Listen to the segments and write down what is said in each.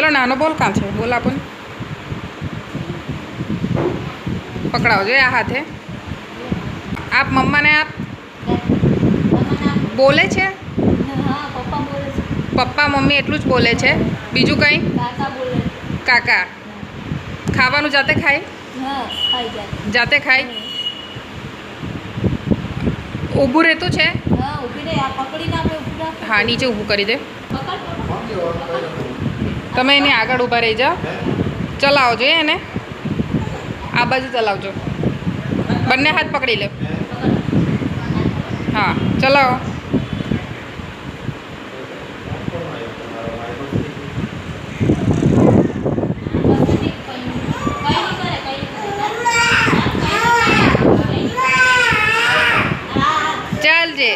પેલો નાનો બોલ કાં છે? બોલ આપણને પકડાવજો આ હાથે. આપ મમ્માને આપ. બોલે છે પપ્પા મમ્મી એટલું જ બોલે છે, બીજું કંઈ? કાકા. ખાવાનું જાતે ખાય? જાતે ખાય? ઊભું રહેતું છે? હા, નીચે ઊભું કરી દે. તમે એની આગળ ઊભા રહી જાઓ. ચલાવજો એને, આ બાજુ ચલાવજો. બંને હાથ પકડી લે. હા, ચલાવો. ચાલજે,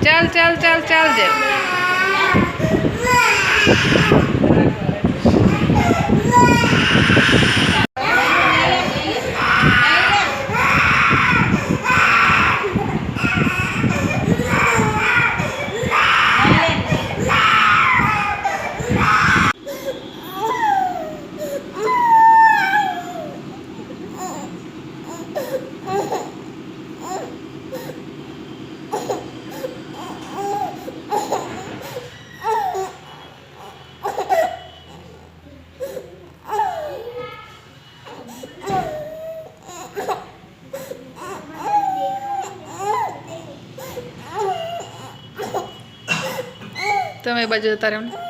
ચાલ ચાલ ચાલ ચાલજે. તમે બાજુ જતા રહો.